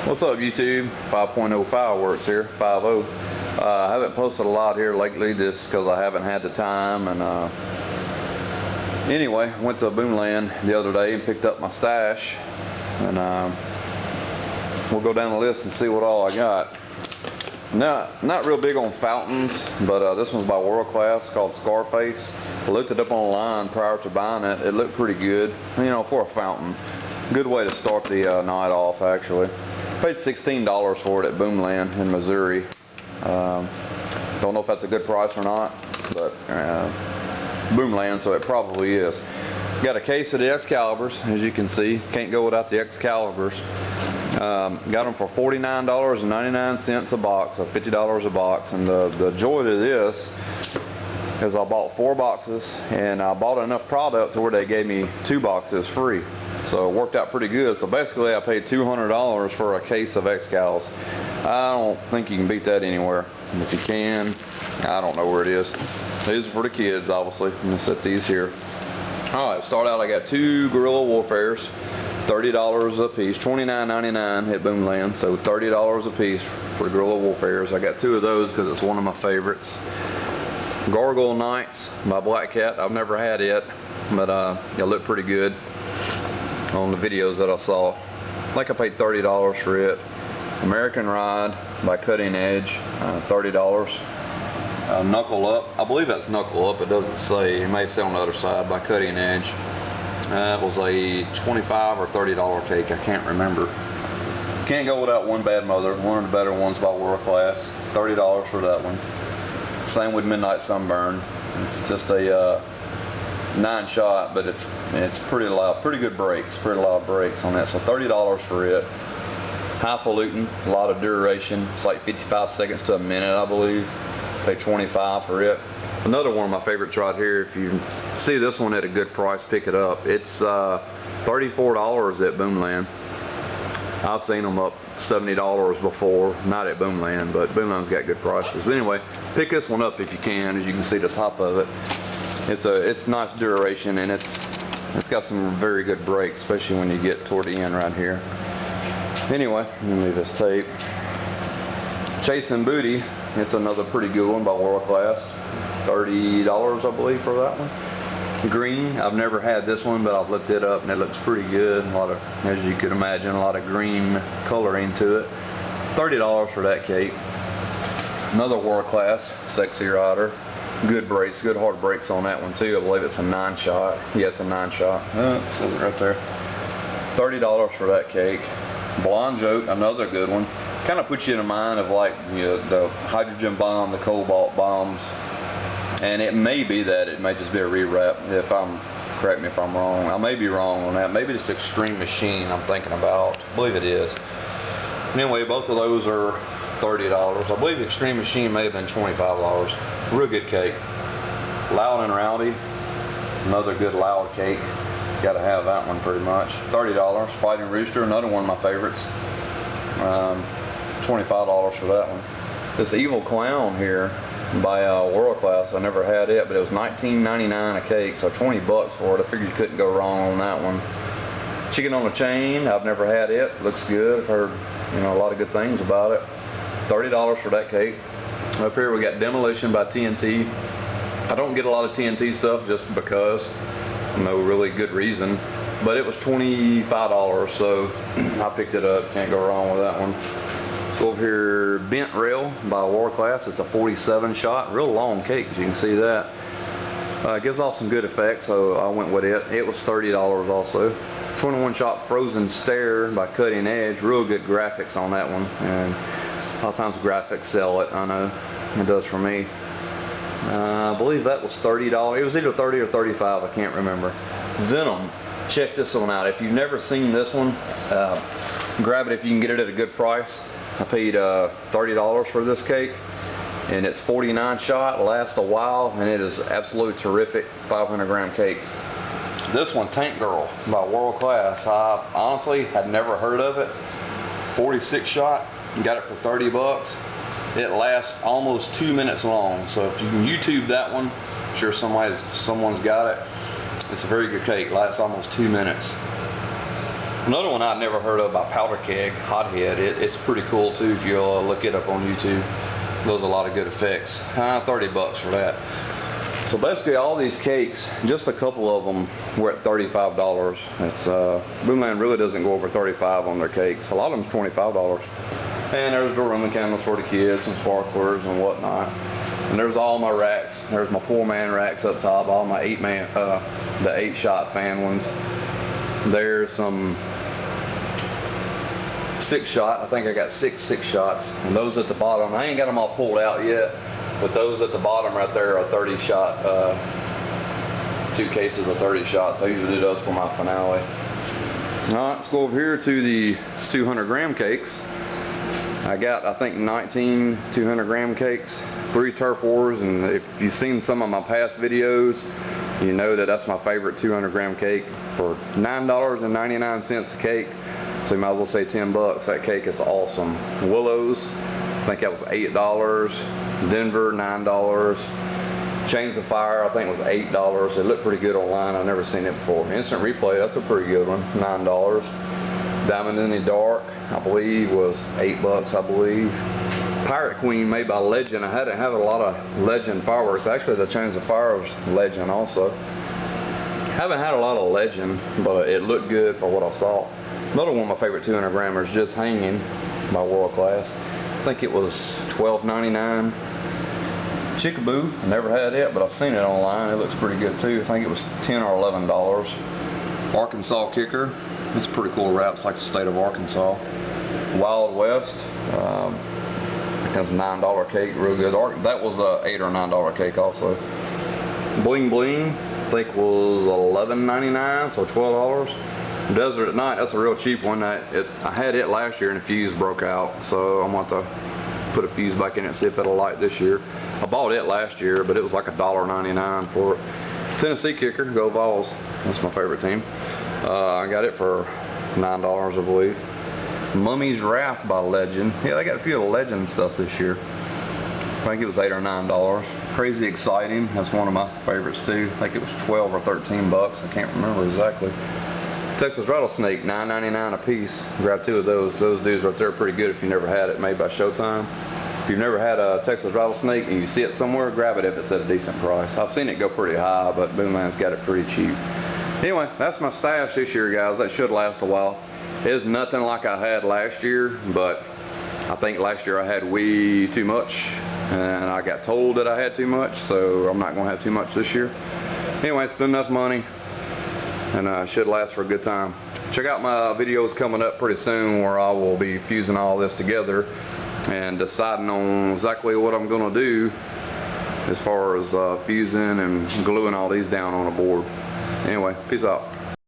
What's up, YouTube? 5.0 Fireworks here, 5.0. I haven't posted a lot here lately just because I haven't had the time. And anyway, went to Boomland the other day and picked up my stash. And we'll go down the list and see what all I got. Not real big on fountains, but this one's by World Class, called Scarface. I looked it up online prior to buying it. It looked pretty good, you know, for a fountain. Good way to start the night off, actually. Paid $16 for it at Boomland in Missouri. Don't know if that's a good price or not, but Boomland, so it probably is. Got a case of the Excaliburs, as you can see. Can't go without the Excaliburs. Got them for $49.99 a box, so $50 a box. And the joy to this is I bought 4 boxes, and I bought enough product to where they gave me 2 boxes free. So it worked out pretty good. So basically I paid $200 for a case of Excals. I don't think you can beat that anywhere. And if you can, I don't know where it is. These are for the kids, obviously. I'm going to set these here. Alright, start out, I got 2 Guerrilla Warfares, $30 a piece, $29.99 at Boomland, so $30 a piece for the Guerrilla Warfares. I got 2 of those because it's one of my favorites. Gargoyle Knights by Black Cat. I've never had it, but it looked pretty good on the videos that I saw. I think I paid $30 for it. American Ride by Cutting Edge, $30. Knuckle Up, I believe that's Knuckle Up, it doesn't say, it may say on the other side, by Cutting Edge. It was a $25 or $30 cake, I can't remember. Can't go without One Bad Mother, one of the better ones by World Class, $30 for that one. Same with Midnight Sunburn. It's just a 9-shot, but it's pretty loud, pretty good brakes, pretty loud brakes on that, so $30 for it. Highfalutin, a lot of duration, it's like 55 seconds to a minute, I believe. Pay $25 for it. Another one of my favorites right here, if you see this one at a good price, pick it up. It's $34 at Boomland. I've seen them up $70 before, not at Boomland, but Boomland's got good prices. But anyway, pick this one up if you can. As you can see the top of it, it's nice duration, and it's got some very good brakes, especially when you get toward the end right here. Anyway, let me leave this tape. Chasing Booty, it's another pretty good one by World Class. $30, I believe, for that one. Green, I've never had this one, but I've looked it up and it looks pretty good. A lot of, as you could imagine, a lot of green coloring to it. $30 for that cake. Another World Class, Sexy Rider. Good brakes, good hard brakes on that one too. I believe it's a 9-shot. Yeah, it's a 9-shot. It says it right there. $30 for that cake. Blonde Joke, another good one. Kind of puts you in the mind of, like, you know, the hydrogen bomb, the cobalt bombs. And it may be that, it may just be a rewrap. Correct me if I'm wrong. I may be wrong on that. Maybe it's Extreme Machine I'm thinking about. I believe it is. Anyway, both of those are $30. I believe Extreme Machine may have been $25. Real good cake. Loud and Rowdy, another good loud cake. Got to have that one pretty much. $30. Fighting Rooster, another one of my favorites. $25 for that one. This Evil Clown here by World Class, I never had it, but it was $19.99 a cake, so $20 for it. I figured you couldn't go wrong on that one. Chicken on a Chain, I've never had it. Looks good. I've heard, you know, a lot of good things about it. $30 for that cake. Up here we got Demolition by TNT. I don't get a lot of TNT stuff just because, no really good reason, but it was $25, so I picked it up. Can't go wrong with that one. Go over here, Bent Rail by World Class. It's a 47-shot, real long cake, as you can see that. It gives off some good effects, so I went with it. It was $30 also. 21-shot Frozen Stare by Cutting Edge. Real good graphics on that one, and a lot of times graphics sell it. I know it does for me. I believe that was $30. It was either $30 or $35. I can't remember. Venom. Check this one out. If you've never seen this one, grab it if you can get it at a good price. I paid $30 for this cake, and it's 49-shot, lasts a while, and it is absolutely terrific 500-gram cake. This one, Tank Girl by World Class. I honestly had never heard of it. 46-shot, got it for $30. It lasts almost 2 minutes long, so if you can YouTube that one, I'm sure someone's got it. It's a very good cake, lasts almost 2 minutes. Another one I'd never heard of by Powder Keg, Hothead. It's pretty cool too if you look it up on YouTube. Does a lot of good effects. $30 for that. So basically all these cakes, just a couple of them were at $35. It's Boomland really doesn't go over $35 on their cakes. A lot of them's $25. And there's the Roman candles for the kids and sparklers and whatnot. And there's all my racks. There's my 4-man racks up top, all my 8-man, the 8-shot fan ones. There's some 6-shot. I think I got 6 6-shots. And those at the bottom, I ain't got them all pulled out yet, but those at the bottom right there are 30-shot, 2 cases of 30 shots. I usually do those for my finale. Alright, let's go over here to the 200-gram cakes. I got, I think, 19 200-gram cakes, 3 turf wars, and if you've seen some of my past videos, you know that that's my favorite 200-gram cake for $9.99 a cake. So you might as well say 10 bucks. That cake is awesome. Willows, I think that was $8. Denver, $9. Chains of Fire, I think it was $8. It looked pretty good online. I've never seen it before. Instant Replay, that's a pretty good one, $9. Diamond in the Dark, I believe, was $8, I believe. Pirate Queen, made by Legend. I hadn't had a lot of Legend fireworks. Actually, the Chains of Fire was Legend also. Haven't had a lot of Legend, but it looked good for what I saw. Another one of my favorite 200 grammers, Just Hanging by World Class. I think it was $12.99. Chickaboo, I never had it, but I've seen it online. It looks pretty good too. I think it was $10 or $11. Arkansas Kicker. It's a pretty cool wrap. It's like the state of Arkansas. Wild West. I think that was a $9 cake. Real good. That was a $8 or $9 cake also. Bling Bling, I think was $11.99, so $12. Desert at Night, that's a real cheap one. I had it last year and the fuse broke out, so I'm going to put a fuse back in it and see if it'll light this year. I bought it last year, but it was like $1.99 for it. Tennessee Kicker, go Vols. That's my favorite team. I got it for $9, I believe. Mummy's Wrath by Legend. Yeah, they got a few of the Legend stuff this year. I think it was $8 or $9. Crazy Exciting, that's one of my favorites too. I think it was 12 or 13 bucks. I can't remember exactly. Texas Rattlesnake, $9.99 a piece. Grab 2 of those. Those dudes right there are pretty good if you never had it, made by Showtime. If you've never had a Texas Rattlesnake and you see it somewhere, grab it if it's at a decent price. I've seen it go pretty high, but Boomland's got it pretty cheap. Anyway, that's my stash this year, guys. That should last a while. It's nothing like I had last year, but I think last year I had way too much, and I got told that I had too much, so I'm not going to have too much this year. Anyway, it's been enough money, and should last for a good time. Check out my videos coming up pretty soon where I will be fusing all this together and deciding on exactly what I'm going to do as far as fusing and gluing all these down on a board. Anyway, peace out.